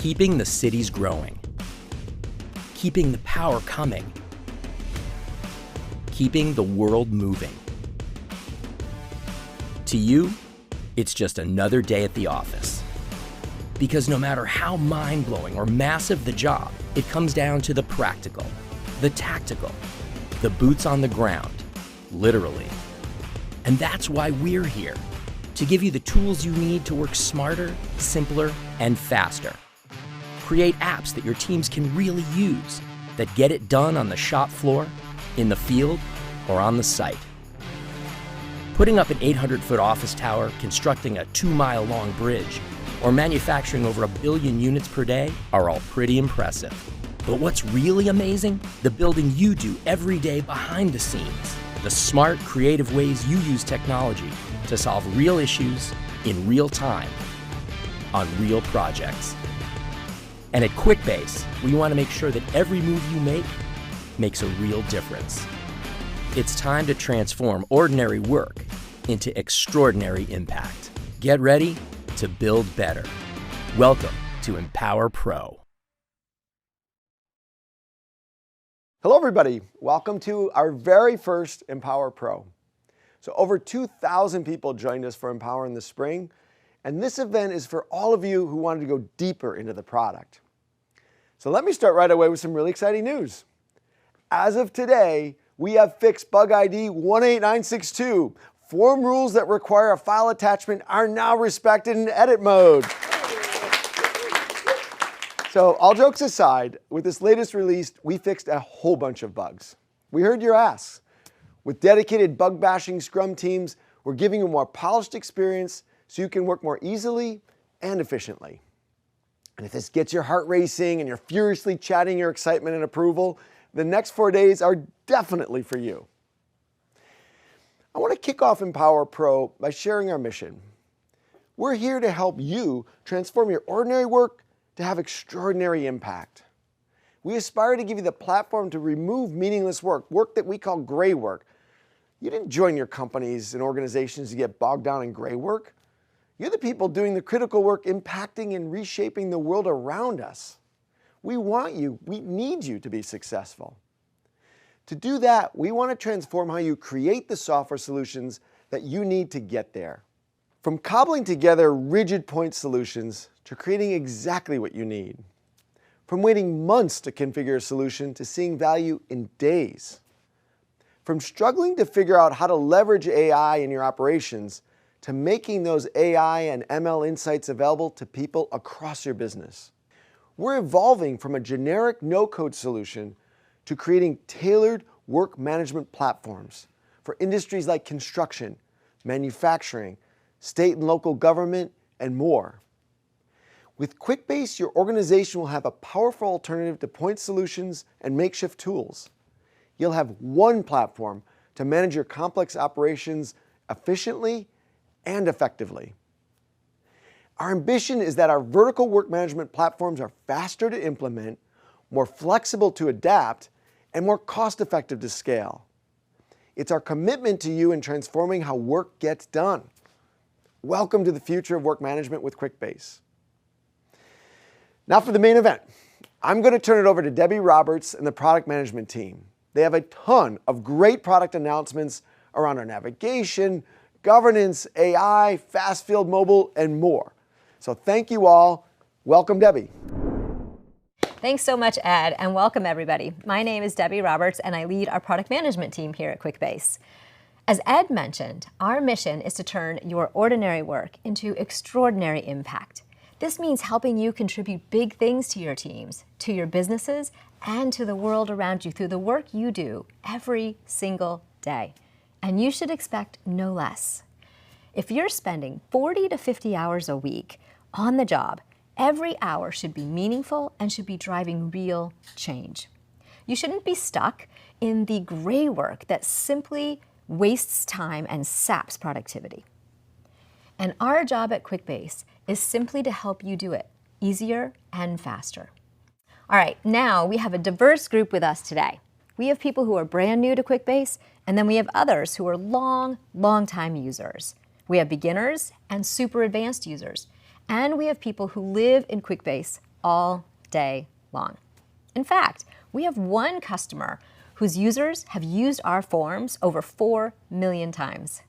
Keeping the cities growing. Keeping the power coming. Keeping the world moving. To you, it's just another day at the office. Because no matter how mind-blowing or massive the job, it comes down to the practical, the tactical, the boots on the ground, literally. And that's why we're here, to give you the tools you need to work smarter, simpler, and faster. Create apps that your teams can really use, that get it done on the shop floor, in the field, or on the site. Putting up an 800-foot office tower, constructing a 2-mile-long bridge, or manufacturing over 1 billion units per day are all pretty impressive. But what's really amazing? The building you do every day behind the scenes. The smart, creative ways you use technology to solve real issues in real time on real projects. And at Quickbase, we want to make sure that every move you make makes a real difference. It's time to transform ordinary work into extraordinary impact. Get ready to build better. Welcome to EmpowerPro. Hello everybody, welcome to our very first EmpowerPro. So over 2,000 people joined us for Empower in the spring, and this event is for all of you who wanted to go deeper into the product. So let me start right away with some really exciting news. As of today, we have fixed bug ID 18962. Form rules that require a file attachment are now respected in edit mode. So all jokes aside, with this latest release, we fixed a whole bunch of bugs. We heard your asks. With dedicated bug bashing Scrum teams, we're giving you a more polished experience so you can work more easily and efficiently. And if this gets your heart racing and you're furiously chatting your excitement and approval, the next 4 days are definitely for you. I want to kick off EmpowerPro by sharing our mission. We're here to help you transform your ordinary work to have extraordinary impact. We aspire to give you the platform to remove meaningless work, work that we call gray work. You didn't join your companies and organizations to get bogged down in gray work. You're the people doing the critical work impacting and reshaping the world around us. We want you, we need you to be successful. To do that, we want to transform how you create the software solutions that you need to get there. From cobbling together rigid point solutions to creating exactly what you need. From waiting months to configure a solution to seeing value in days. From struggling to figure out how to leverage AI in your operations to making those AI and ML insights available to people across your business. We're evolving from a generic no-code solution to creating tailored work management platforms for industries like construction, manufacturing, state and local government, and more. With Quickbase, your organization will have a powerful alternative to point solutions and makeshift tools. You'll have one platform to manage your complex operations efficiently and effectively. Our ambition is that our vertical work management platforms are faster to implement, more flexible to adapt, and more cost-effective to scale. It's our commitment to you in transforming how work gets done. Welcome to the future of work management with Quickbase. Now for the main event. I'm going to turn it over to Debbie Roberts and the product management team. They have a ton of great product announcements around our navigation, governance, AI, fast field mobile, and more. So thank you all. Welcome, Debbie. Thanks so much, Ed, and welcome everybody. My name is Debbie Roberts, and I lead our product management team here at Quickbase. As Ed mentioned, our mission is to turn your ordinary work into extraordinary impact. This means helping you contribute big things to your teams, to your businesses, and to the world around you through the work you do every single day. And you should expect no less. If you're spending 40 to 50 hours a week on the job, every hour should be meaningful and should be driving real change. You shouldn't be stuck in the gray work that simply wastes time and saps productivity. And our job at Quickbase is simply to help you do it easier and faster. All right, now we have a diverse group with us today. We have people who are brand new to Quickbase, and then we have others who are long time users. We have beginners and super advanced users. And we have people who live in Quickbase all day long. In fact, we have one customer whose users have used our forms over 4 million times.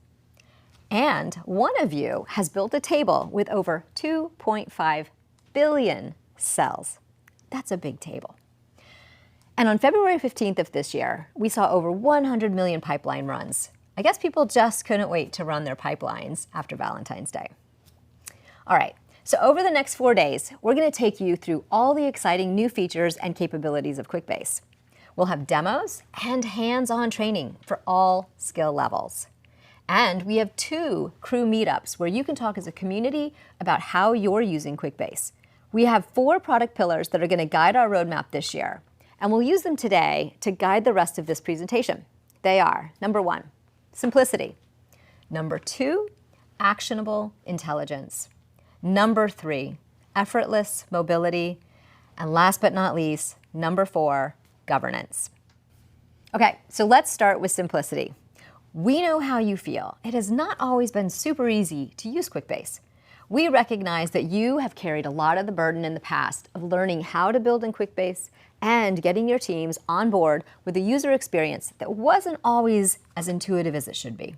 And one of you has built a table with over 2.5 billion cells. That's a big table. And on February 15th of this year, we saw over 100 million pipeline runs. I guess people just couldn't wait to run their pipelines after Valentine's Day. All right, so over the next 4 days, we're going to take you through all the exciting new features and capabilities of Quickbase. We'll have demos and hands-on training for all skill levels. And we have 2 crew meetups where you can talk as a community about how you're using Quickbase. We have 4 product pillars that are going to guide our roadmap this year, and we'll use them today to guide the rest of this presentation. They are, number 1, simplicity. Number 2, actionable intelligence. Number 3, effortless mobility. And last but not least, number 4, governance. Okay, so let's start with simplicity. We know how you feel. It has not always been super easy to use Quickbase. We recognize that you have carried a lot of the burden in the past of learning how to build in Quickbase and getting your teams on board with a user experience that wasn't always as intuitive as it should be.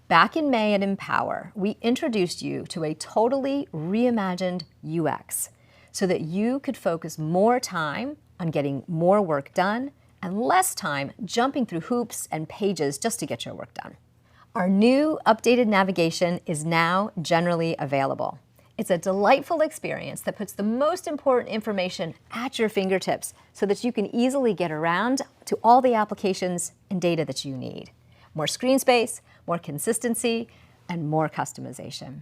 Back in May at Empower, we introduced you to a totally reimagined UX so that you could focus more time on getting more work done and less time jumping through hoops and pages just to get your work done. Our new updated navigation is now generally available. It's a delightful experience that puts the most important information at your fingertips so that you can easily get around to all the applications and data that you need. More screen space, more consistency, and more customization.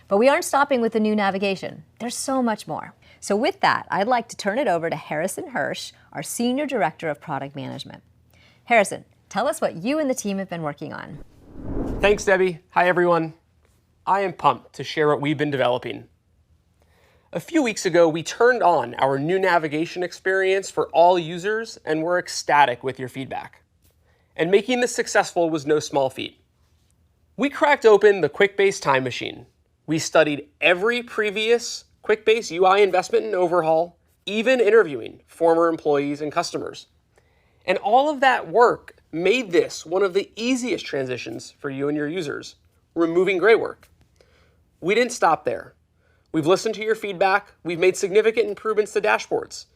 But we aren't stopping with the new navigation. There's so much more. So with that, I'd like to turn it over to Harrison Hirsch, our Senior Director of Product Management. Harrison, tell us what you and the team have been working on. Thanks, Debbie. Hi, everyone. I am pumped to share what we've been developing. A few weeks ago, we turned on our new navigation experience for all users, and we're ecstatic with your feedback. And making this successful was no small feat. We cracked open the Quickbase time machine. We studied every previous Quickbase UI investment and overhaul, even interviewing former employees and customers. And all of that work made this one of the easiest transitions for you and your users, removing gray work. We didn't stop there. We've listened to your feedback. We've made significant improvements to dashboards.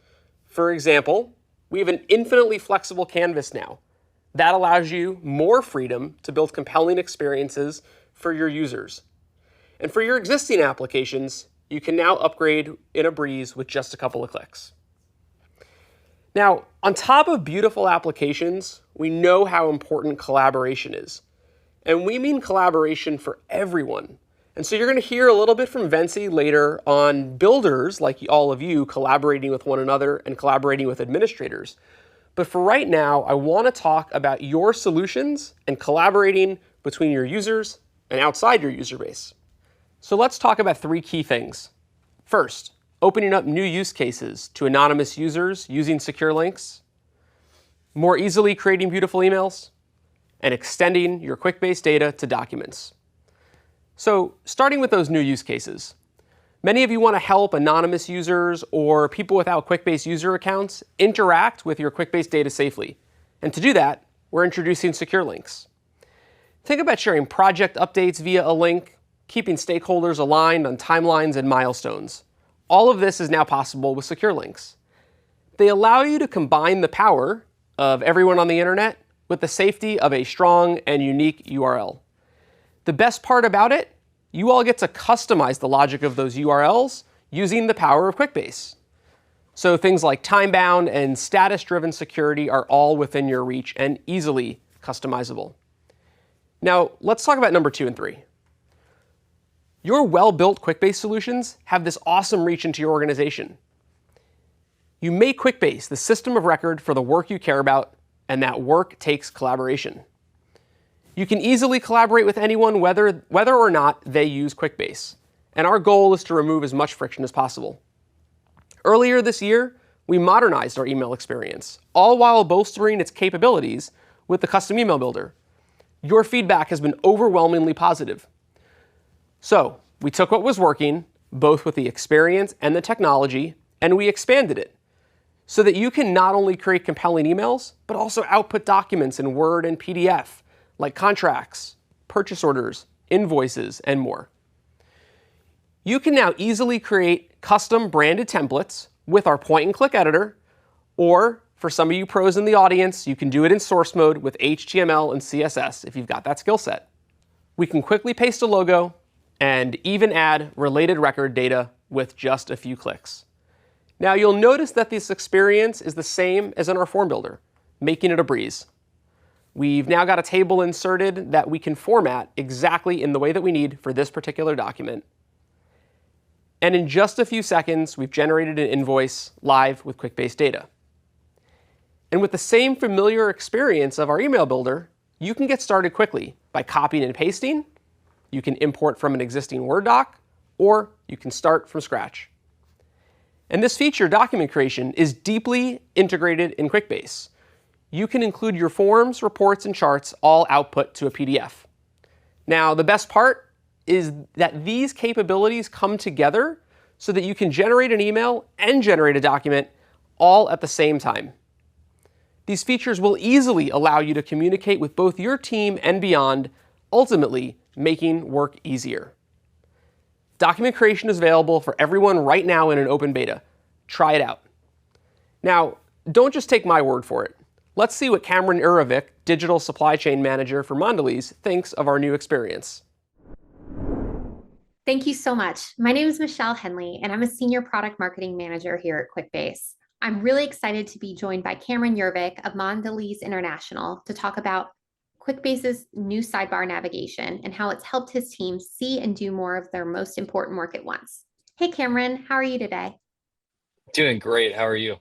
For example, we have an infinitely flexible canvas now. That allows you more freedom to build compelling experiences for your users. And for your existing applications, you can now upgrade in a breeze with just a couple of clicks. Now, on top of beautiful applications, we know how important collaboration is. And we mean collaboration for everyone. And so you're going to hear a little bit from Vency later on builders, like all of you, collaborating with one another and collaborating with administrators. But for right now, I want to talk about your solutions and collaborating between your users and outside your user base. So let's talk about 3 key things. First, opening up new use cases to anonymous users using secure links, more easily creating beautiful emails, and extending your Quickbase data to documents. So starting with those new use cases. Many of you want to help anonymous users or people without Quickbase user accounts interact with your Quickbase data safely. And to do that, we're introducing secure links. Think about sharing project updates via a link, keeping stakeholders aligned on timelines and milestones. All of this is now possible with secure links. They allow you to combine the power of everyone on the internet with the safety of a strong and unique URL. The best part about it, you all get to customize the logic of those URLs using the power of Quickbase. So things like time-bound and status-driven security are all within your reach and easily customizable. Now, let's talk about number 2 and 3. Your well-built Quickbase solutions have this awesome reach into your organization. You make Quickbase the system of record for the work you care about, and that work takes collaboration. You can easily collaborate with anyone whether or not they use Quickbase, and our goal is to remove as much friction as possible. Earlier this year, we modernized our email experience, all while bolstering its capabilities with the custom email builder. Your feedback has been overwhelmingly positive. So we took what was working both with the experience and the technology, and we expanded it so that you can not only create compelling emails, but also output documents in Word and PDF, like contracts, purchase orders, invoices, and more. You can now easily create custom branded templates with our point-and-click editor, or for some of you pros in the audience, you can do it in source mode with HTML and CSS if you've got that skill set. We can quickly paste a logo and even add related record data with just a few clicks. Now you'll notice that this experience is the same as in our form builder, making it a breeze. We've now got a table inserted that we can format exactly in the way that we need for this particular document. And in just a few seconds, we've generated an invoice live with Quickbase data. And with the same familiar experience of our email builder, you can get started quickly by copying and pasting. You can import from an existing Word doc, or you can start from scratch. And this feature, document creation, is deeply integrated in Quickbase. You can include your forms, reports, and charts all output to a PDF. Now, the best part is that these capabilities come together so that you can generate an email and generate a document all at the same time. These features will easily allow you to communicate with both your team and beyond, ultimately making work easier. Document creation is available for everyone right now in an open beta. Try it out. Now, don't just take my word for it. Let's see what Cameron Urovic, Digital Supply Chain Manager for Mondelez, thinks of our new experience. Thank you so much. My name is Michelle Henley, and I'm a Senior Product Marketing Manager here at Quickbase. I'm really excited to be joined by Cameron Urovic of Mondelez International to talk about Quickbase's new sidebar navigation and how it's helped his team see and do more of their most important work at once. Hey, Cameron, how are you today? Doing great. How are you?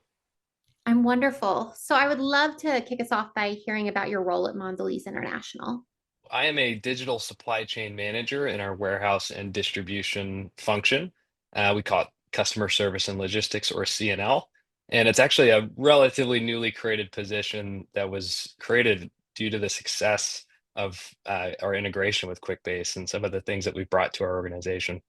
I'm wonderful. So I would love to kick us off by hearing about your role at Mondelez International. I am a digital supply chain manager in our warehouse and distribution function. We call it customer service and logistics, or CNL. And it's actually a relatively newly created position that was created due to the success of our integration with Quickbase and some of the things that we've brought to our organization.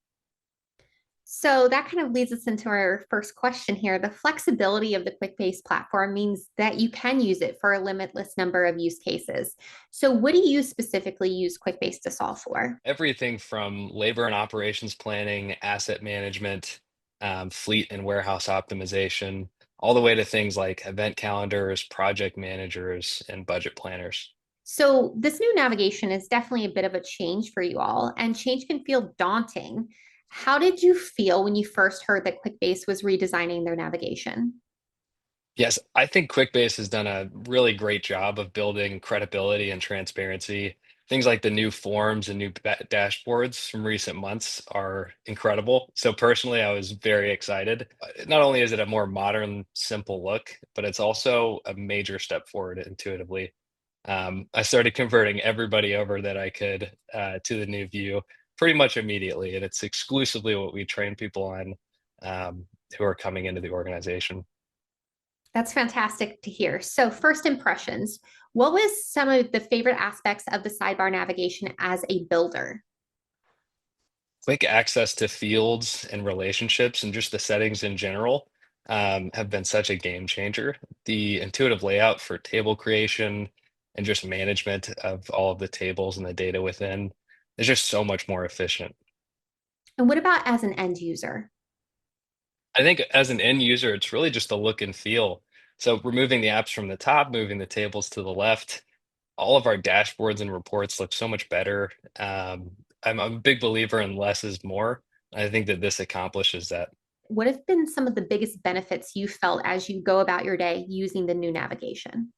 So that kind of leads us into our first question here. The flexibility of the Quickbase platform means that you can use it for a limitless number of use cases. So what do you specifically use Quickbase to solve for? Everything from labor and operations planning, asset management, fleet and warehouse optimization, all the way to things like event calendars, project managers, and budget planners. So this new navigation is definitely a bit of a change for you all, and change can feel daunting. How did you feel when you first heard that Quickbase was redesigning their navigation? Yes, I think Quickbase has done a really great job of building credibility and transparency. Things like the new forms and new dashboards from recent months are incredible. So personally, I was very excited. Not only is it a more modern, simple look, but it's also a major step forward intuitively. I started converting everybody over that I could to the new view pretty much immediately, and it's exclusively what we train people on who are coming into the organization. That's fantastic to hear. So first impressions, what was some of the favorite aspects of the sidebar navigation as a builder? Quick access to fields and relationships and just the settings in general have been such a game changer. The intuitive layout for table creation and just management of all of the tables and the data within is just so much more efficient. And what about as an end user? I think as an end user, it's really just the look and feel. So removing the apps from the top, moving the tables to the left, all of our dashboards and reports look so much better. I'm a big believer in less is more. I think that this accomplishes that. What have been some of the biggest benefits you felt as you go about your day using the new navigation?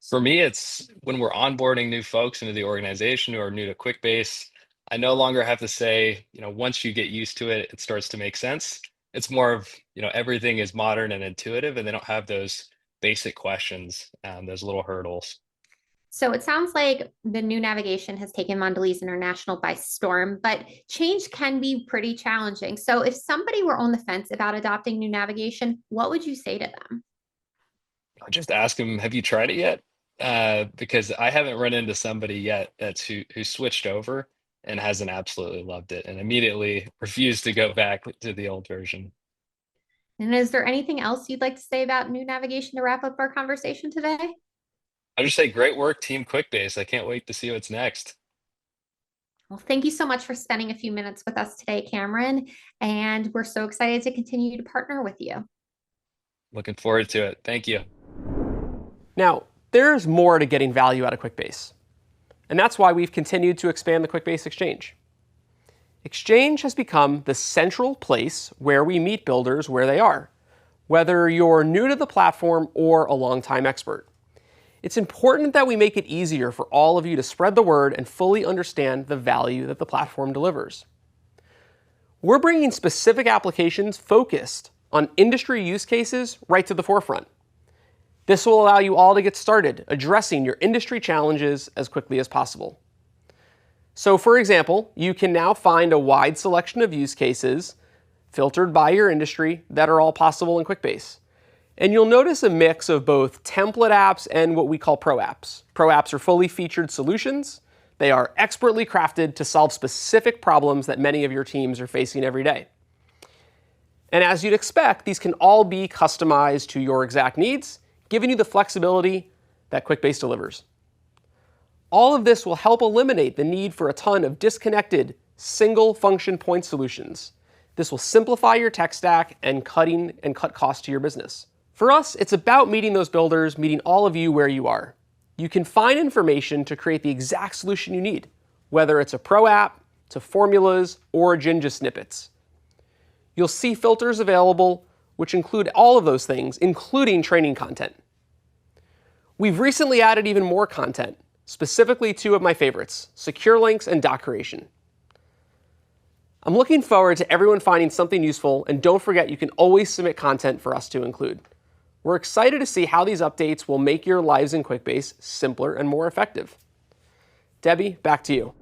For me, it's when we're onboarding new folks into the organization who are new to Quickbase, I no longer have to say, once you get used to it, it starts to make sense. It's more of, everything is modern and intuitive, and they don't have those basic questions, those little hurdles. So it sounds like the new navigation has taken Mondelez International by storm, but change can be pretty challenging. So if somebody were on the fence about adopting new navigation, what would you say to them? I just ask them, have you tried it yet? Because I haven't run into somebody yet who switched over and hasn't absolutely loved it and immediately refused to go back to the old version. And is there anything else you'd like to say about new navigation to wrap up our conversation today? I just say great work, Team Quickbase. I can't wait to see what's next. Well, thank you so much for spending a few minutes with us today, Cameron. And we're so excited to continue to partner with you. Looking forward to it. Thank you. Now, there's more to getting value out of Quickbase. And that's why we've continued to expand the Quickbase Exchange. Exchange has become the central place where we meet builders where they are, whether you're new to the platform or a longtime expert. It's important that we make it easier for all of you to spread the word and fully understand the value that the platform delivers. We're bringing specific applications focused on industry use cases right to the forefront. This will allow you all to get started addressing your industry challenges as quickly as possible. So for example, you can now find a wide selection of use cases filtered by your industry that are all possible in Quickbase. And you'll notice a mix of both template apps and what we call pro apps. Pro apps are fully featured solutions. They are expertly crafted to solve specific problems that many of your teams are facing every day. And as you'd expect, these can all be customized to your exact needs, giving you the flexibility that Quickbase delivers. All of this will help eliminate the need for a ton of disconnected, single function point solutions. This will simplify your tech stack and cut costs to your business. For us, it's about meeting those builders, meeting all of you where you are. You can find information to create the exact solution you need, whether it's a pro app, to formulas, or Jinja snippets. You'll see filters available, which include all of those things, including training content. We've recently added even more content, specifically two of my favorites, secure links and doc creation. I'm looking forward to everyone finding something useful, and don't forget you can always submit content for us to include. We're excited to see how these updates will make your lives in Quickbase simpler and more effective. Debbie, back to you.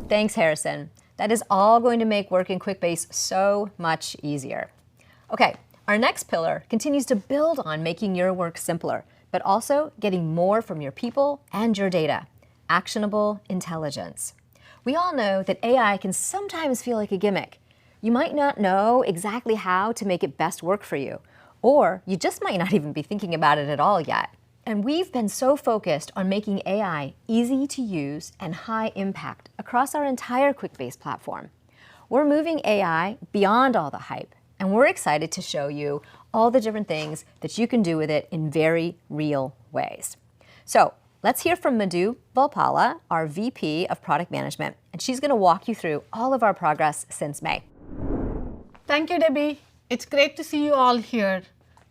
Thanks, Harrison. That is all going to make work in Quickbase so much easier. Okay, our next pillar continues to build on making your work simpler, but also getting more from your people and your data. Actionable intelligence. We all know that AI can sometimes feel like a gimmick. You might not know exactly how to make it best work for you, or you just might not even be thinking about it at all yet. And we've been so focused on making AI easy to use and high impact across our entire Quickbase platform. We're moving AI beyond all the hype, and we're excited to show you all the different things that you can do with it in very real ways. So let's hear from Madhu Valpala, our VP of Product Management, and she's going to walk you through all of our progress since May. Thank you, Debbie. It's great to see you all here.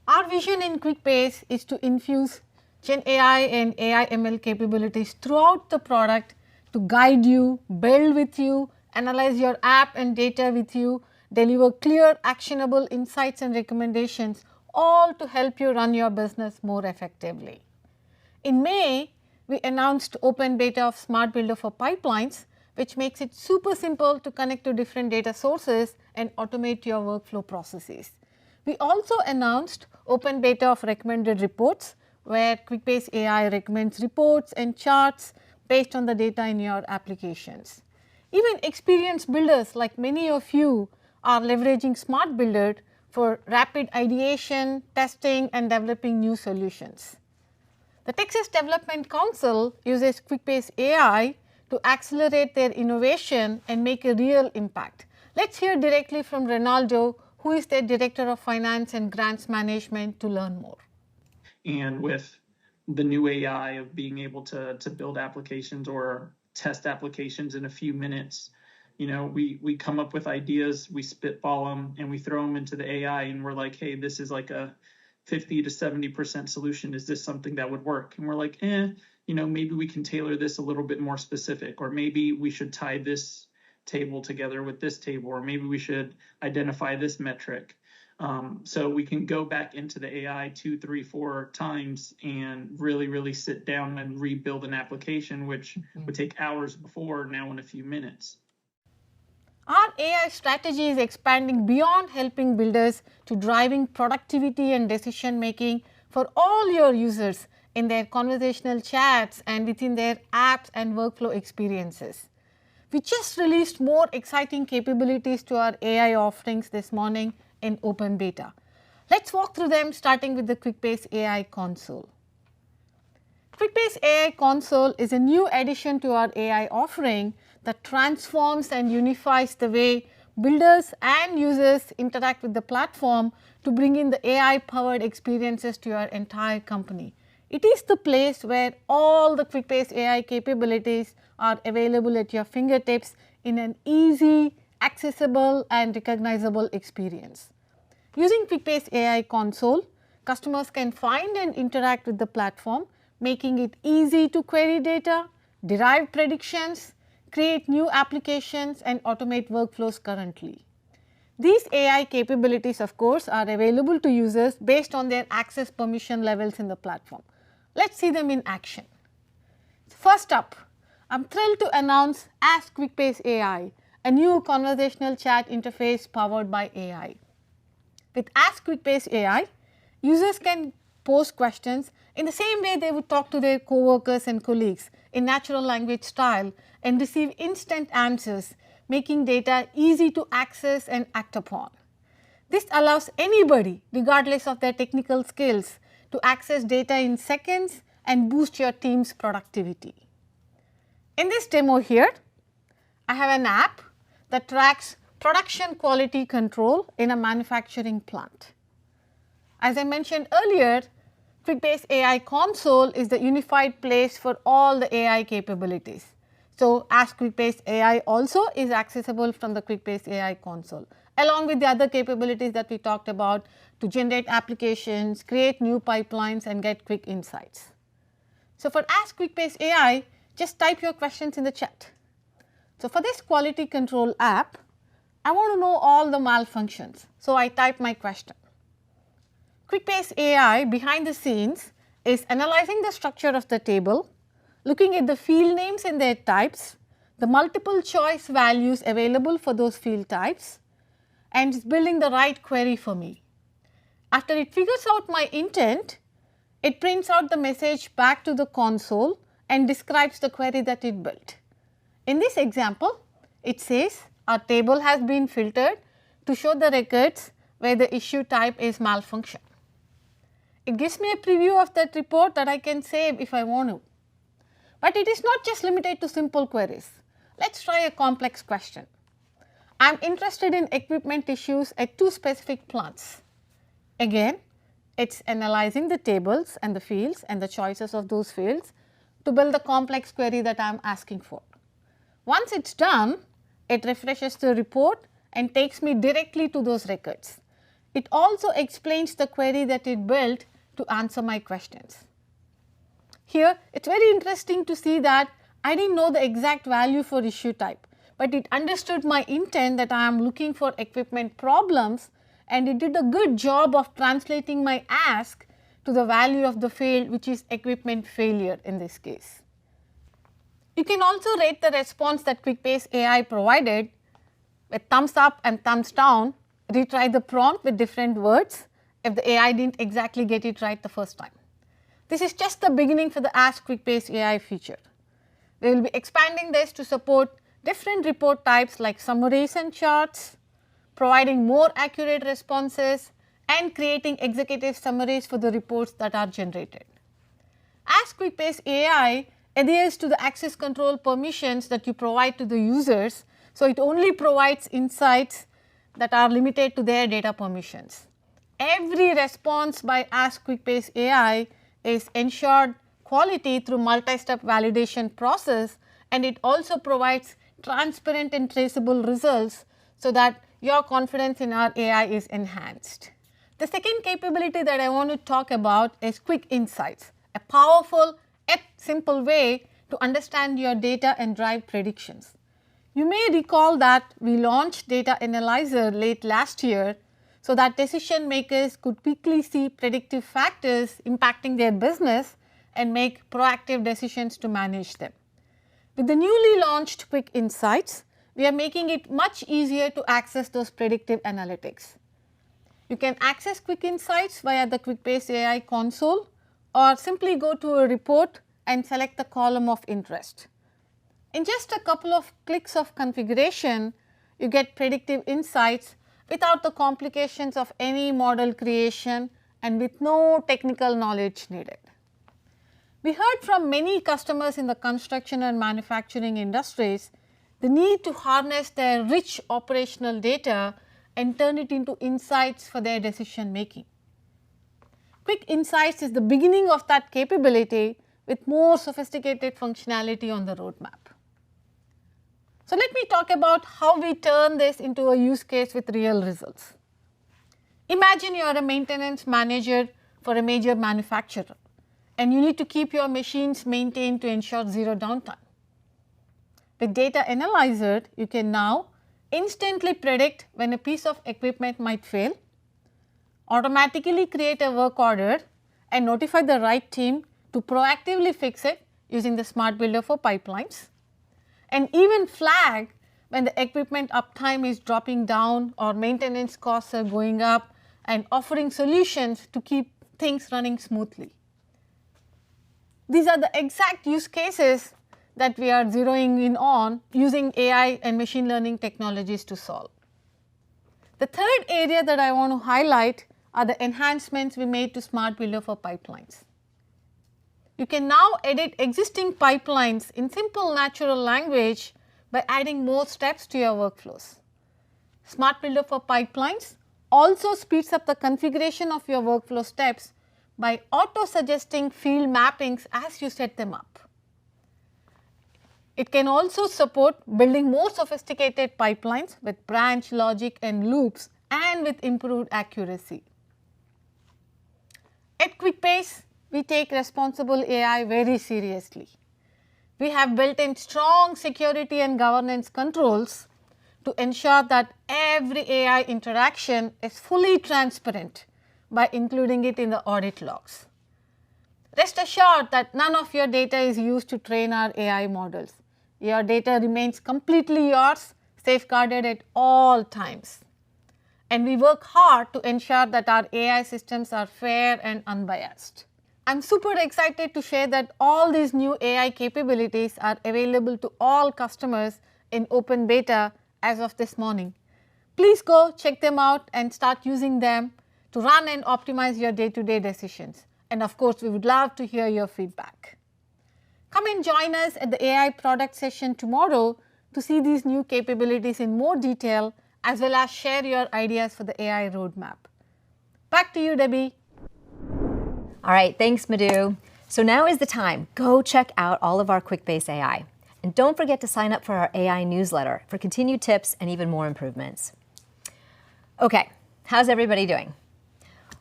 Our vision in Quickbase is to infuse Gen AI and AI ML capabilities throughout the product to guide you, build with you, analyze your app and data with you, deliver clear, actionable insights and recommendations, all to help you run your business more effectively. In May, we announced open beta of Smart Builder for Pipelines, which makes it super simple to connect to different data sources and automate your workflow processes. We also announced open beta of recommended reports, where Quickbase AI recommends reports and charts based on the data in your applications. Even experienced builders like many of you are leveraging Smart Builder for rapid ideation, testing, and developing new solutions. The Texas Development Council uses Quickbase AI to accelerate their innovation and make a real impact. Let's hear directly from Ronaldo, who is their Director of Finance and Grants Management, to learn more. And with the new AI of being able to build applications or test applications in a few minutes, you know, we come up with ideas, we spitball them, and we throw them into the AI, and we're like, hey, this is like a 50 to 70% solution. Is this something that would work? And we're like, you know, maybe we can tailor this a little bit more specific, or maybe we should tie this table together with this table, or maybe we should identify this metric. So we can go back into the AI 2, 3, 4 times and really sit down and rebuild an application, which would take hours before, now in a few minutes. Our AI strategy is expanding beyond helping builders to driving productivity and decision making for all your users in their conversational chats and within their apps and workflow experiences. We just released more exciting capabilities to our AI offerings this morning in open beta. Let's walk through them, starting with the Quickbase AI Console. Quickbase AI Console is a new addition to our AI offering that transforms and unifies the way builders and users interact with the platform to bring in the AI-powered experiences to your entire company. It is the place where all the Quickbase AI capabilities are available at your fingertips in an easy, accessible, and recognizable experience. Using Quickbase AI Console, customers can find and interact with the platform, making it easy to query data, derive predictions, create new applications, and automate workflows currently. These AI capabilities, of course, are available to users based on their access permission levels in the platform. Let's see them in action. First up, I'm thrilled to announce Ask Quickbase AI, a new conversational chat interface powered by AI. With Ask Quickbase AI, users can pose questions in the same way they would talk to their coworkers and colleagues in natural language style and receive instant answers, making data easy to access and act upon. This allows anybody, regardless of their technical skills, to access data in seconds and boost your team's productivity. In this demo here, I have an app that tracks production quality control in a manufacturing plant. As I mentioned earlier, Quickbase AI Console is the unified place for all the AI capabilities. So, Ask Quickbase AI also is accessible from the Quickbase AI Console, along with the other capabilities that we talked about to generate applications, create new pipelines, and get quick insights. So, for Ask Quickbase AI, just type your questions in the chat. So, for this quality control app, I want to know all the malfunctions. So, I type my question. Quickbase AI behind the scenes is analyzing the structure of the table, looking at the field names and their types, the multiple choice values available for those field types, and is building the right query for me. After it figures out my intent, it prints out the message back to the console and describes the query that it built. In this example, it says our table has been filtered to show the records where the issue type is malfunction. It gives me a preview of that report that I can save if I want to. But it is not just limited to simple queries. Let's try a complex question. I am interested in equipment issues at 2 specific plants. Again, it is analyzing the tables and the fields and the choices of those fields to build the complex query that I am asking for. Once it is done, it refreshes the report and takes me directly to those records. It also explains the query that it built to answer my questions. Here, it is very interesting to see that I did not know the exact value for issue type, but it understood my intent that I am looking for equipment problems, and it did a good job of translating my ask to the value of the field, which is equipment failure in this case. You can also rate the response that Quickbase AI provided with thumbs up and thumbs down. Retry the prompt with different words if the AI did not exactly get it right the first time. This is just the beginning for the Ask Quickbase AI feature. We will be expanding this to support different report types like summaries and charts, providing more accurate responses, and creating executive summaries for the reports that are generated. Ask Quickbase AI adheres to the access control permissions that you provide to the users, so it only provides insights that are limited to their data permissions. Every response by Ask Quickbase AI is ensured quality through multi-step validation process, and it also provides transparent and traceable results so that your confidence in our AI is enhanced. The second capability that I want to talk about is Quick Insights, a powerful yet simple way to understand your data and drive predictions. You may recall that we launched Data Analyzer late last year so that decision makers could quickly see predictive factors impacting their business and make proactive decisions to manage them. With the newly launched Quick Insights, we are making it much easier to access those predictive analytics. You can access Quick Insights via the Quickbase AI console or simply go to a report and select the column of interest. In just a couple of clicks of configuration, you get predictive insights without the complications of any model creation and with no technical knowledge needed. We heard from many customers in the construction and manufacturing industries the need to harness their rich operational data and turn it into insights for their decision making. Quick Insights is the beginning of that capability with more sophisticated functionality on the roadmap. So let me talk about how we turn this into a use case with real results. Imagine you are a maintenance manager for a major manufacturer and you need to keep your machines maintained to ensure zero downtime. With Data Analyzer, you can now instantly predict when a piece of equipment might fail, automatically create a work order and notify the right team to proactively fix it using the Smart Builder for pipelines, and even flag when the equipment uptime is dropping down or maintenance costs are going up and offering solutions to keep things running smoothly. These are the exact use cases that we are zeroing in on using AI and machine learning technologies to solve. The third area that I want to highlight are the enhancements we made to Smart Builder for pipelines. You can now edit existing pipelines in simple natural language by adding more steps to your workflows. Smart Builder for pipelines also speeds up the configuration of your workflow steps by auto-suggesting field mappings as you set them up. It can also support building more sophisticated pipelines with branch logic and loops and with improved accuracy. At Quickbase, we take responsible AI very seriously. We have built in strong security and governance controls to ensure that every AI interaction is fully transparent by including it in the audit logs. Rest assured that none of your data is used to train our AI models. Your data remains completely yours, safeguarded at all times. And we work hard to ensure that our AI systems are fair and unbiased. I'm super excited to share that all these new AI capabilities are available to all customers in open beta as of this morning. Please go check them out and start using them to run and optimize your day-to-day decisions. And of course, we would love to hear your feedback. Come and join us at the AI product session tomorrow to see these new capabilities in more detail, as well as share your ideas for the AI roadmap. Back to you, Debbie. All right, thanks, Madhu. So now is the time. Go check out all of our Quickbase AI. And don't forget to sign up for our AI newsletter for continued tips and even more improvements. Okay, how's everybody doing?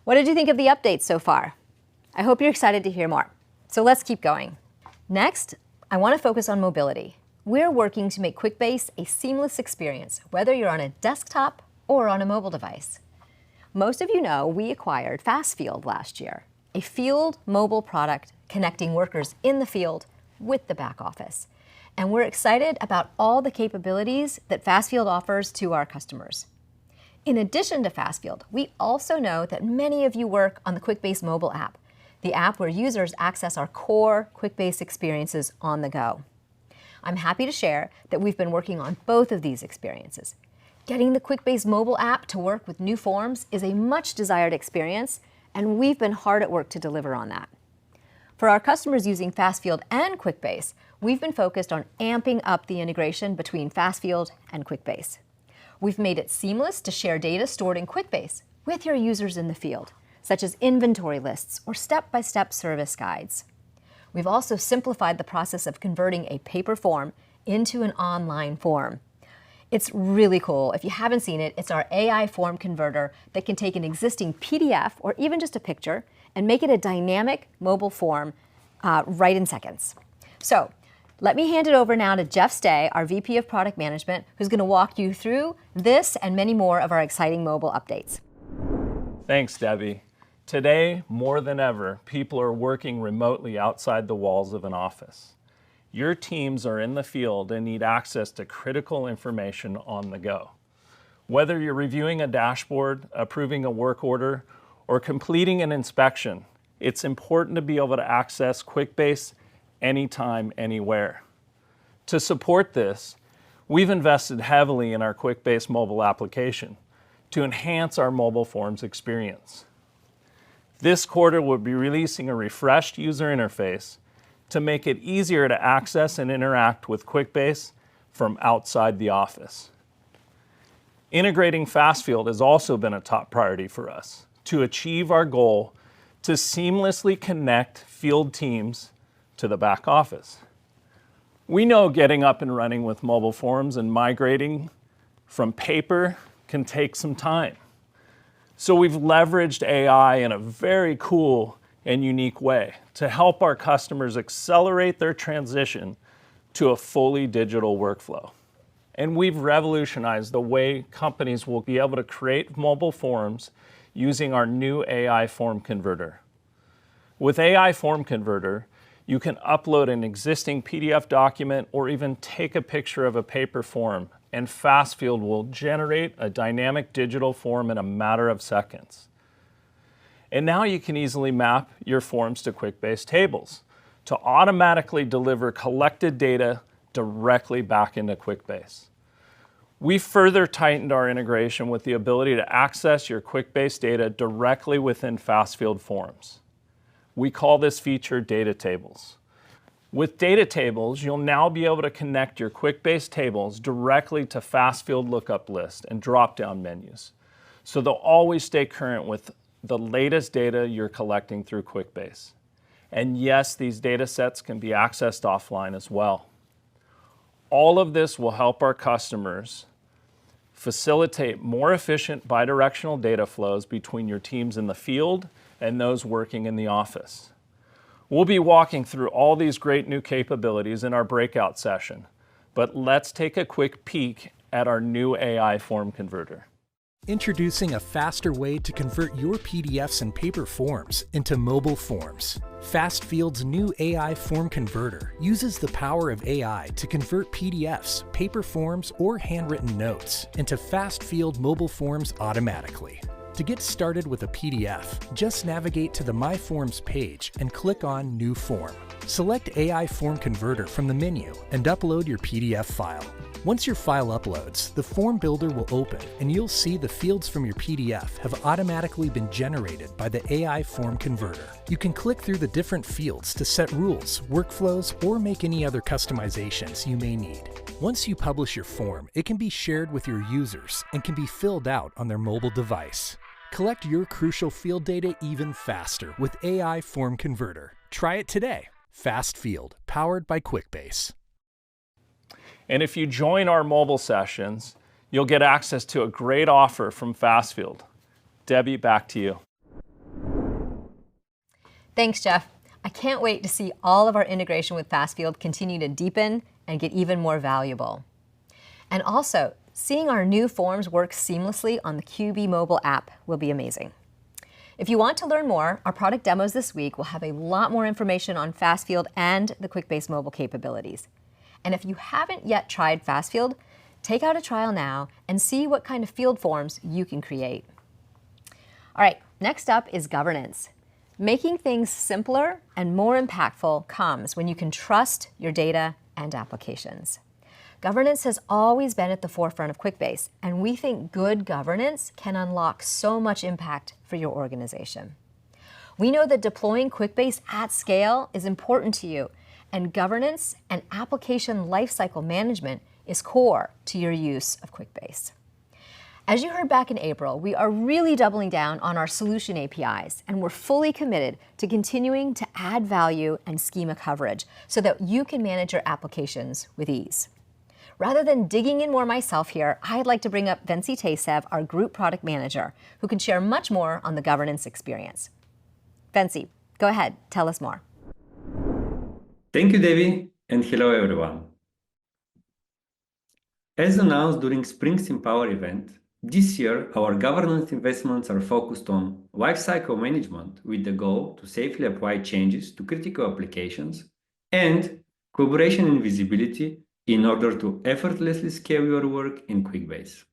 What did you think of the updates so far? I hope you're excited to hear more. So let's keep going. Next, I want to focus on mobility. We're working to make Quickbase a seamless experience, whether you're on a desktop or on a mobile device. Most of you know we acquired FastField last year, a field mobile product connecting workers in the field with the back office. And we're excited about all the capabilities that FastField offers to our customers. In addition to FastField, we also know that many of you work on the Quickbase mobile app, the app where users access our core Quickbase experiences on the go. I'm happy to share that we've been working on both of these experiences. Getting the Quickbase mobile app to work with new forms is a much desired experience, and we've been hard at work to deliver on that. For our customers using FastField and Quickbase, we've been focused on amping up the integration between FastField and Quickbase. We've made it seamless to share data stored in Quickbase with your users in the field, such as inventory lists or step-by-step service guides. We've also simplified the process of converting a paper form into an online form. It's really cool. If you haven't seen it, it's our AI form converter that can take an existing PDF or even just a picture and make it a dynamic mobile form right in seconds. So let me hand it over now to Jeff Stay, our VP of Product Management, who's going to walk you through this and many more of our exciting mobile updates. Thanks, Debbie. Today, more than ever, people are working remotely outside the walls of an office. Your teams are in the field and need access to critical information on the go. Whether you're reviewing a dashboard, approving a work order, or completing an inspection, it's important to be able to access Quickbase anytime, anywhere. To support this, we've invested heavily in our Quickbase mobile application to enhance our mobile forms experience. This quarter, we'll be releasing a refreshed user interface to make it easier to access and interact with Quickbase from outside the office. Integrating FastField has also been a top priority for us to achieve our goal to seamlessly connect field teams to the back office. We know getting up and running with mobile forms and migrating from paper can take some time. So we've leveraged AI in a very cool and unique way to help our customers accelerate their transition to a fully digital workflow. And we've revolutionized the way companies will be able to create mobile forms using our new AI form converter. With AI form converter, you can upload an existing PDF document or even take a picture of a paper form, and FastField will generate a dynamic digital form in a matter of seconds. And now you can easily map your forms to Quickbase tables to automatically deliver collected data directly back into Quickbase. We further tightened our integration with the ability to access your Quickbase data directly within FastField forms. We call this feature data tables. With data tables, you'll now be able to connect your Quickbase tables directly to FastField lookup list and drop-down menus, so they'll always stay current with the latest data you're collecting through Quickbase. And yes, these data sets can be accessed offline as well. All of this will help our customers facilitate more efficient bidirectional data flows between your teams in the field and those working in the office. We'll be walking through all these great new capabilities in our breakout session, but let's take a quick peek at our new AI form converter. Introducing a faster way to convert your PDFs and paper forms into mobile forms. FastField's new AI form converter uses the power of AI to convert PDFs, paper forms, or handwritten notes into FastField mobile forms automatically. To get started with a PDF, just navigate to the My Forms page and click on New Form. Select AI Form Converter from the menu and upload your PDF file. Once your file uploads, the form builder will open and you'll see the fields from your PDF have automatically been generated by the AI Form Converter. You can click through the different fields to set rules, workflows, or make any other customizations you may need. Once you publish your form, it can be shared with your users and can be filled out on their mobile device. Collect your crucial field data even faster with AI Form Converter. Try it today. FastField, powered by Quickbase. And if you join our mobile sessions, you'll get access to a great offer from FastField. Debbie, back to you. Thanks, Jeff. I can't wait to see all of our integration with FastField continue to deepen and get even more valuable. And also, seeing our new forms work seamlessly on the QB mobile app will be amazing. If you want to learn more, our product demos this week will have a lot more information on FastField and the Quickbase mobile capabilities. And if you haven't yet tried FastField, take out a trial now and see what kind of field forms you can create. All right, next up is governance. Making things simpler and more impactful comes when you can trust your data and applications. Governance has always been at the forefront of Quickbase, and we think good governance can unlock so much impact for your organization. We know that deploying Quickbase at scale is important to you, and governance and application lifecycle management is core to your use of Quickbase. As you heard back in April, we are really doubling down on our solution APIs, and we're fully committed to continuing to add value and schema coverage so that you can manage your applications with ease. Rather than digging in more myself here, I'd like to bring up Vensi Tesev, our Group Product Manager, who can share much more on the governance experience. Vensi, go ahead, tell us more. Thank you, Debbie, and hello, everyone. As announced during Spring's Empower event, this year our governance investments are focused on lifecycle management with the goal to safely apply changes to critical applications and collaboration and visibility in order to effortlessly scale your work in Quickbase.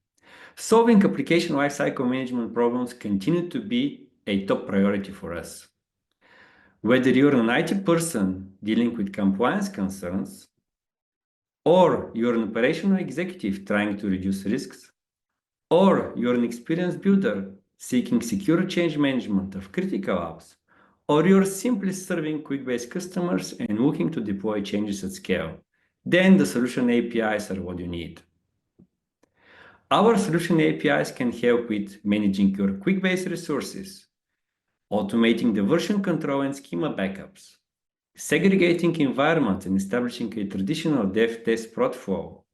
Solving application lifecycle management problems continue to be a top priority for us. Whether you're an IT person dealing with compliance concerns, or you're an operational executive trying to reduce risks, or you're an experienced builder seeking secure change management of critical apps, or you're simply serving Quickbase customers and looking to deploy changes at scale, then the solution APIs are what you need. Our solution APIs can help with managing your Quickbase resources, automating the version control and schema backups, segregating environments and establishing a traditional dev test prod flow,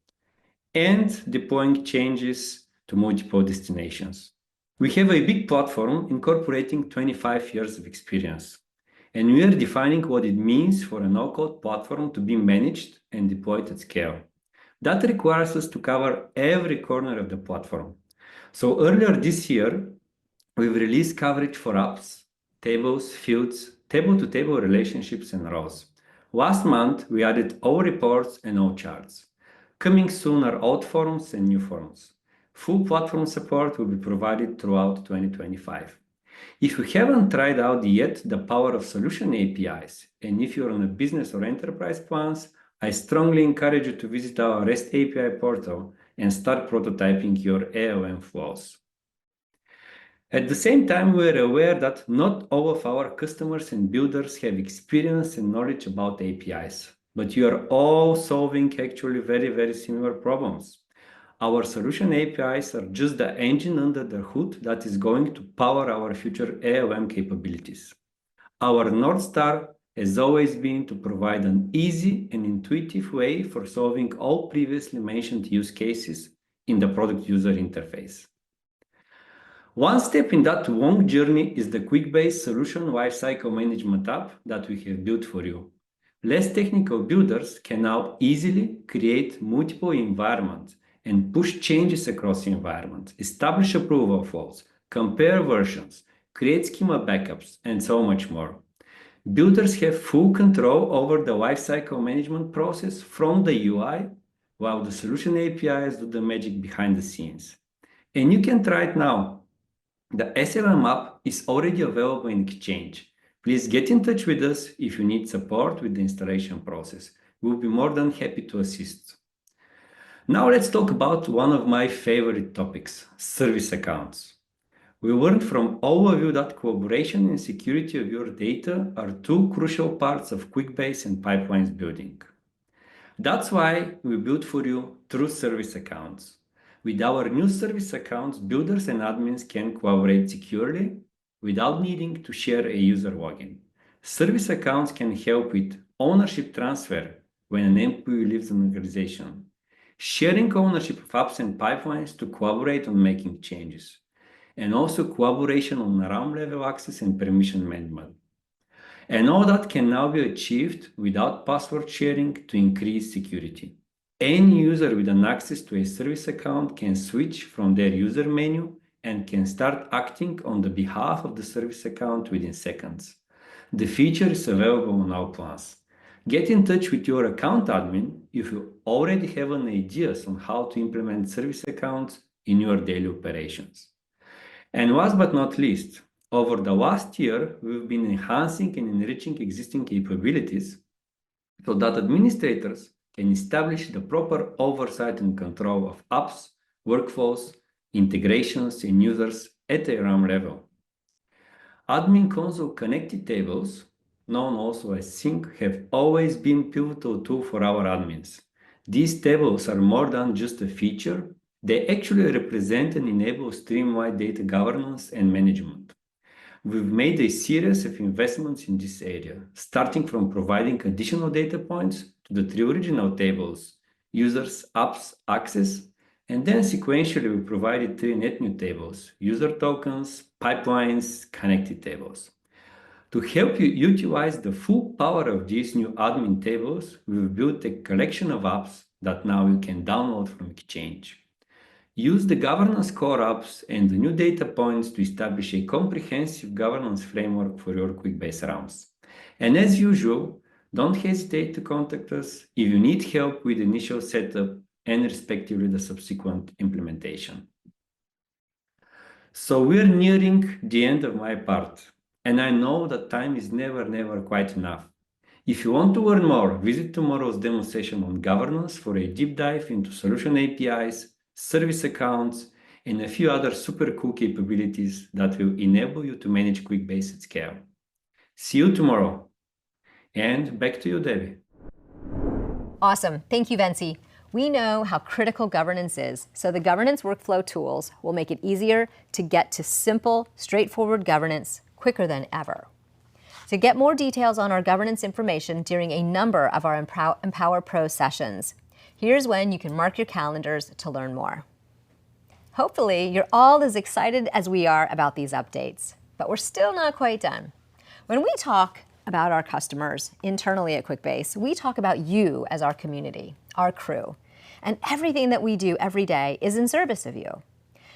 and deploying changes to multiple destinations. We have a big platform incorporating 25 years of experience, and we are defining what it means for a no-code platform to be managed and deployed at scale. That requires us to cover every corner of the platform. So earlier this year, we've released coverage for apps, tables, fields, table-to-table relationships, and rows. Last month, we added all reports and all charts. Coming soon are old forms and new forms. Full platform support will be provided throughout 2025. If you haven't tried out yet the power of solution APIs, and if you're on a business or enterprise plans, I strongly encourage you to visit our REST API portal and start prototyping your ALM flows. At the same time, we are aware that not all of our customers and builders have experience and knowledge about APIs, but you are all solving actually very, very similar problems. Our solution APIs are just the engine under the hood that is going to power our future ALM capabilities. Our North Star has always been to provide an easy and intuitive way for solving all previously mentioned use cases in the product user interface. One step in that long journey is the Quickbase Solution Lifecycle Management app that we have built for you. Less technical builders can now easily create multiple environments and push changes across environments, establish approval flows, compare versions, create schema backups, and so much more. Builders have full control over the lifecycle management process from the UI, while the solution APIs do the magic behind the scenes. And you can try it now. The SLM app is already available in Exchange. Please get in touch with us if you need support with the installation process. We'll be more than happy to assist. Now let's talk about one of my favorite topics, service accounts. We learned from all of you that collaboration and security of your data are two crucial parts of Quickbase and pipelines building. That's why we built for you true service accounts. With our new service accounts, builders and admins can collaborate securely without needing to share a user login. Service accounts can help with ownership transfer when an employee leaves an organization, sharing ownership of apps and pipelines to collaborate on making changes, and also collaboration on RAM-level access and permission management. And all that can now be achieved without password sharing to increase security. Any user with an access to a service account can switch from their user menu and can start acting on the behalf of the service account within seconds. The feature is available on our plans. Get in touch with your account admin if you already have an ideas on how to implement service accounts in your daily operations. And last but not least, over the last year, we've been enhancing and enriching existing capabilities so that administrators can establish the proper oversight and control of apps, workflows, integrations, and users at a RAM level. Admin console connected tables, known also as sync, have always been a pivotal tool for our admins. These tables are more than just a feature. They actually represent and enable streamlined data governance and management. We've made a series of investments in this area, starting from providing additional data points to the three original tables, users, apps, access, and then sequentially we provided three net new tables, user tokens, pipelines, connected tables. To help you utilize the full power of these new admin tables, we've built a collection of apps that now you can download from Exchange. Use the governance core apps and the new data points to establish a comprehensive governance framework for your Quickbase RAMs. And as usual, don't hesitate to contact us if you need help with initial setup and respectively the subsequent implementation. So we're nearing the end of my part, and I know that time is never quite enough. If you want to learn more, visit tomorrow's demonstration on governance for a deep dive into solution APIs, service accounts, and a few other super cool capabilities that will enable you to manage Quickbase at scale. See you tomorrow. And back to you, Debbie. Awesome. Thank you, Venci. We know how critical governance is, so the governance workflow tools will make it easier to get to simple, straightforward governance quicker than ever. To get more details on our governance information during a number of our EmpowerPro sessions, here's when you can mark your calendars to learn more. Hopefully, you're all as excited as we are about these updates, but we're still not quite done. When we talk about our customers internally at Quickbase, we talk about you as our community, our crew, and everything that we do every day is in service of you.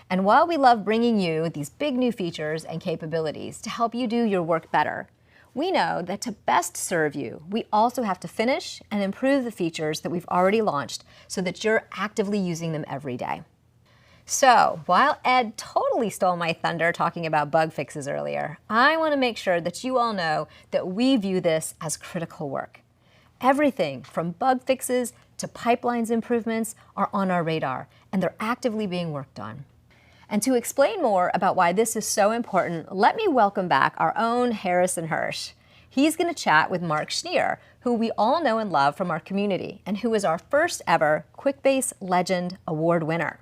And while we love bringing you these big new features and capabilities to help you do your work better, we know that to best serve you, we also have to finish and improve the features that we've already launched so that you're actively using them every day. So, while Ed totally stole my thunder talking about bug fixes earlier, I want to make sure that you all know that we view this as critical work. Everything from bug fixes to pipelines improvements are on our radar, and they're actively being worked on. And to explain more about why this is so important, let me welcome back our own Harrison Hirsch. He's going to chat with Mark Schneer, who we all know and love from our community, and who is our first ever Quickbase Legend Award winner.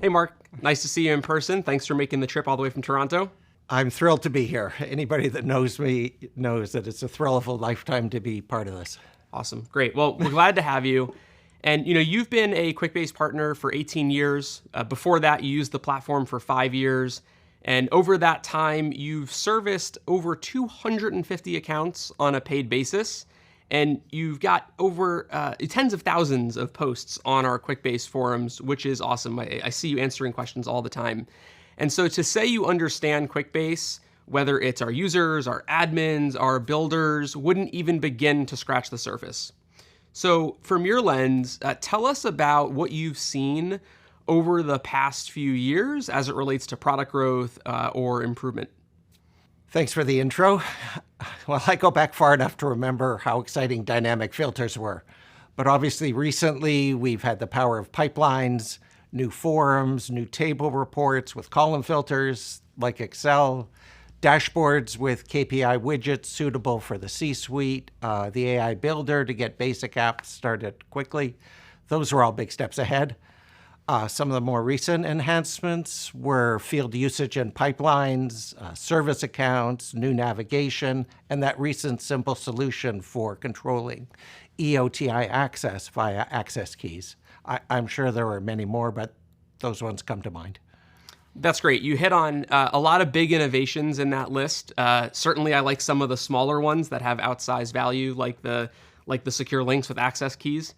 Hey, Mark. Nice to see you in person. Thanks for making the trip all the way from Toronto. I'm thrilled to be here. Anybody that knows me knows that it's a thrill of a lifetime to be part of this. Awesome. Great. Well, we're glad to have you. And you've been a Quickbase partner for 18 years. Before that, you used the platform for 5 years. And over that time, you've serviced over 250 accounts on a paid basis. And you've got over tens of thousands of posts on our Quickbase forums, which is awesome. I see you answering questions all the time. And so to say you understand Quickbase, whether it's our users, our admins, our builders, wouldn't even begin to scratch the surface. So from your lens, tell us about what you've seen over the past few years as it relates to product growth or improvement. Thanks for the intro. Well, I go back far enough to remember how exciting dynamic filters were. But obviously recently we've had the power of pipelines, new forums, new table reports with column filters like Excel, dashboards with KPI widgets suitable for the C-suite, the AI builder to get basic apps started quickly. Those were all big steps ahead. Some of the more recent enhancements were field usage and pipelines, service accounts, new navigation, and that recent simple solution for controlling EOTI access via access keys. I'm sure there were many more, but those ones come to mind. That's great. You hit on a lot of big innovations in that list. Certainly, I like some of the smaller ones that have outsized value, like the secure links with access keys.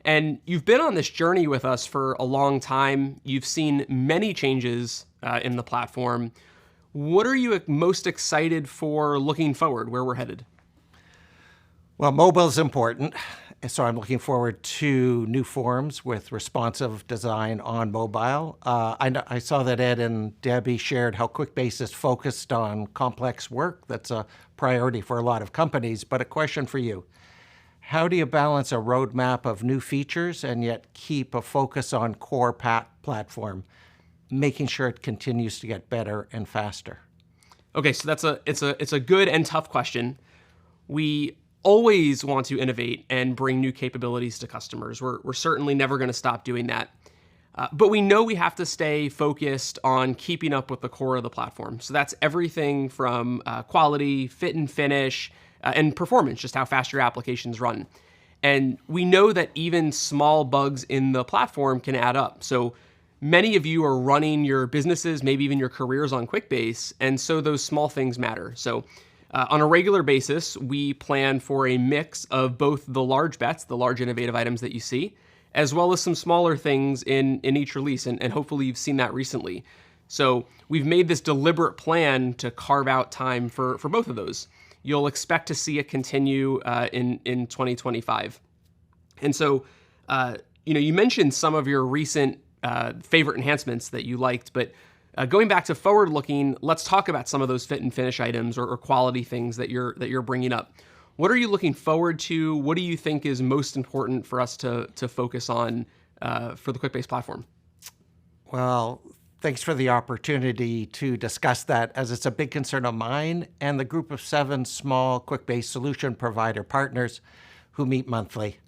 And you've been on this journey with us for a long time. You've seen many changes in the platform. What are you most excited for looking forward, where we're headed? Well, mobile is important. So I'm looking forward to new forums with responsive design on mobile. I saw that Ed and Debbie shared how Quickbase is focused on complex work. That's a priority for a lot of companies. But a question for you. How do you balance a roadmap of new features and yet keep a focus on core platform, making sure it continues to get better and faster? Okay, so it's a good and tough question. We always want to innovate and bring new capabilities to customers. We're certainly never going to stop doing that. But we know we have to stay focused on keeping up with the core of the platform. So that's everything from quality, fit and finish, and performance, just how fast your applications run. And we know that even small bugs in the platform can add up. So many of you are running your businesses, maybe even your careers on Quickbase, and so those small things matter. So on a regular basis, we plan for a mix of both the large bets, the large innovative items that you see, as well as some smaller things in each release, and hopefully you've seen that recently. So we've made this deliberate plan to carve out time for both of those. You'll expect to see it continue in 2025. And so, you mentioned some of your recent favorite enhancements that you liked, but going back to forward-looking, let's talk about some of those fit and finish items or quality things that you're bringing up. What are you looking forward to? What do you think is most important for us to focus on for the Quickbase platform? Well, thanks for the opportunity to discuss that, as it's a big concern of mine and the group of 7 small Quickbase solution provider partners who meet monthly.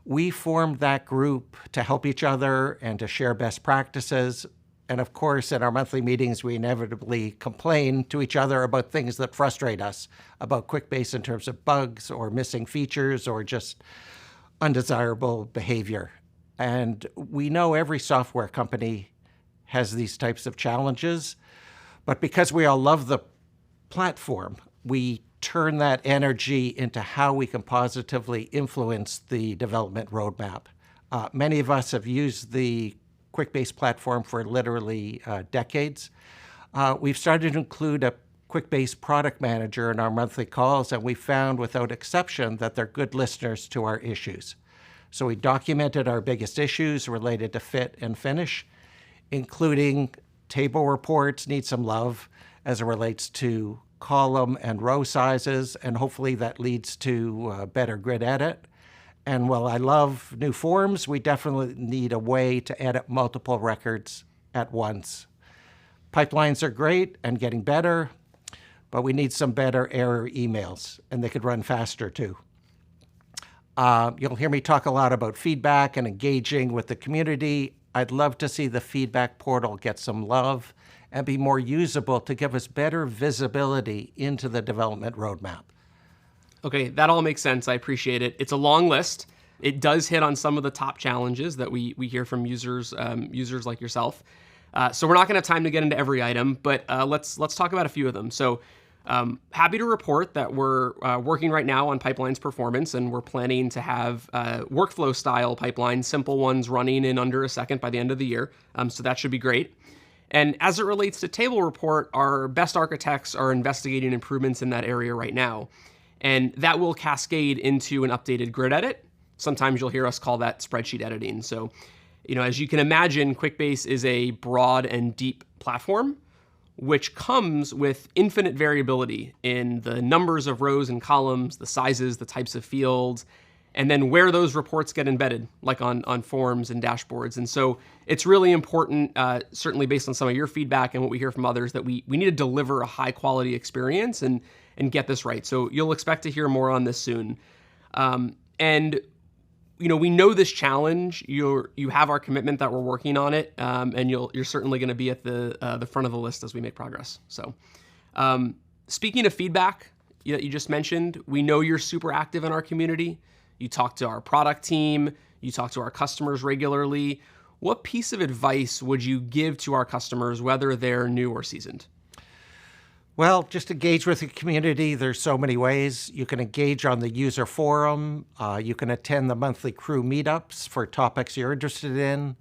We formed that group to help each other and to share best practices. And of course, in our monthly meetings, we inevitably complain to each other about things that frustrate us about Quickbase in terms of bugs or missing features or just undesirable behavior. And we know every software company has these types of challenges, but because we all love the platform, we turn that energy into how we can positively influence the development roadmap. Many of us have used the Quickbase platform for literally decades. We've started to include a Quickbase product manager in our monthly calls, and we found without exception that they're good listeners to our issues. So we documented our biggest issues related to fit and finish, including table reports need some love as it relates to column and row sizes, and hopefully that leads to better grid edit. And while I love new forms, we definitely need a way to edit multiple records at once. Pipelines are great and getting better, but we need some better error emails, and they could run faster too. You'll hear me talk a lot about feedback and engaging with the community. I'd love to see the feedback portal get some love and be more usable to give us better visibility into the development roadmap. Okay, that all makes sense. I appreciate it. It's a long list. It does hit on some of the top challenges that we hear from users like yourself. So we're not going to have time to get into every item, but let's talk about a few of them. So happy to report that we're working right now on pipelines performance, and we're planning to have workflow style pipelines, simple ones running in under a second by the end of the year. So that should be great. And as it relates to table report, our best architects are investigating improvements in that area right now. And that will cascade into an updated grid edit. Sometimes you'll hear us call that spreadsheet editing. So, as you can imagine, Quickbase is a broad and deep platform, which comes with infinite variability in the numbers of rows and columns, the sizes, the types of fields, and then where those reports get embedded, like on forms and dashboards. And so it's really important, certainly based on some of your feedback and what we hear from others, that we need to deliver a high quality experience and get this right. So you'll expect to hear more on this soon. And we know this challenge. You have our commitment that we're working on it, and you're certainly going to be at the front of the list as we make progress. So, speaking of feedback that you just mentioned, we know you're super active in our community. You talk to our product team. You talk to our customers regularly. What piece of advice would you give to our customers, whether they're new or seasoned? Well, just engage with the community. There's so many ways. You can engage on the user forum. You can attend the monthly crew meetups for topics you're interested in.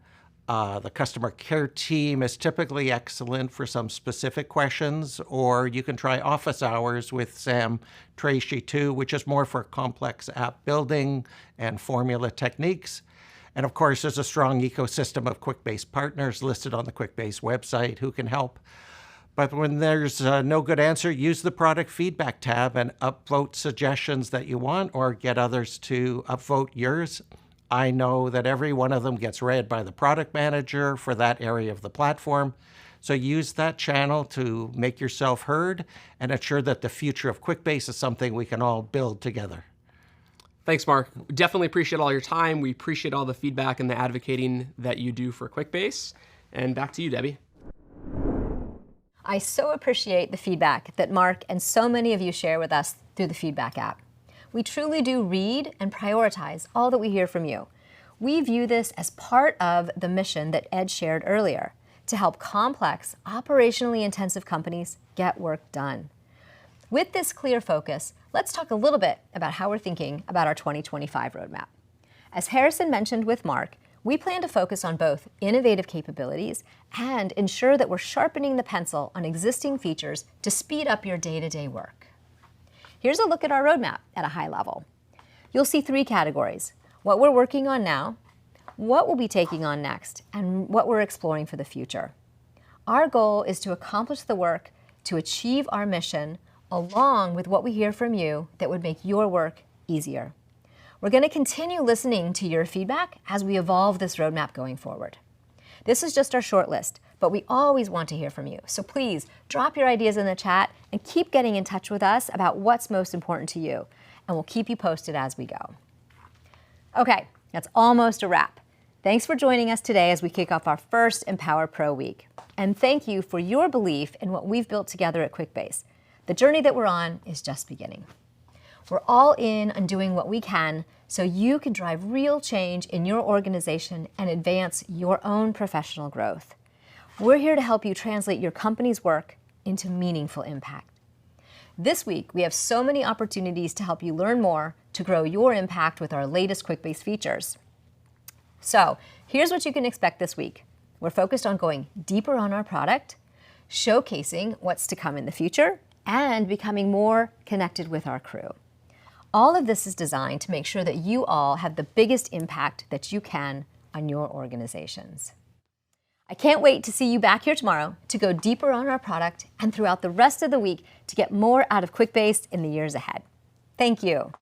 The customer care team is typically excellent for some specific questions, or you can try office hours with Sam Tracy too, which is more for complex app building and formula techniques. And of course, there's a strong ecosystem of Quickbase partners listed on the Quickbase website who can help. But when there's no good answer, use the product feedback tab and upvote suggestions that you want, or get others to upvote yours. I know that every one of them gets read by the product manager for that area of the platform. So use that channel to make yourself heard and ensure that the future of Quickbase is something we can all build together. Thanks, Mark. Definitely appreciate all your time. We appreciate all the feedback and the advocating that you do for Quickbase. And back to you, Debbie. I so appreciate the feedback that Mark and so many of you share with us through the feedback app. We truly do read and prioritize all that we hear from you. We view this as part of the mission that Ed shared earlier, to help complex, operationally intensive companies get work done. With this clear focus, let's talk a little bit about how we're thinking about our 2025 roadmap. As Harrison mentioned with Mark, we plan to focus on both innovative capabilities and ensure that we're sharpening the pencil on existing features to speed up your day-to-day work. Here's a look at our roadmap at a high level. You'll see 3 categories: what we're working on now, what we'll be taking on next, and what we're exploring for the future. Our goal is to accomplish the work to achieve our mission, along with what we hear from you that would make your work easier. We're going to continue listening to your feedback as we evolve this roadmap going forward. This is just our short list, but we always want to hear from you. So please drop your ideas in the chat and keep getting in touch with us about what's most important to you, and we'll keep you posted as we go. Okay, that's almost a wrap. Thanks for joining us today as we kick off our first EmpowerPro week. And thank you for your belief in what we've built together at Quickbase. The journey that we're on is just beginning. We're all in on doing what we can so you can drive real change in your organization and advance your own professional growth. We're here to help you translate your company's work into meaningful impact. This week, we have so many opportunities to help you learn more to grow your impact with our latest Quickbase features. So here's what you can expect this week. We're focused on going deeper on our product, showcasing what's to come in the future, and becoming more connected with our crew. All of this is designed to make sure that you all have the biggest impact that you can on your organizations. I can't wait to see you back here tomorrow to go deeper on our product and throughout the rest of the week to get more out of Quickbase in the years ahead. Thank you.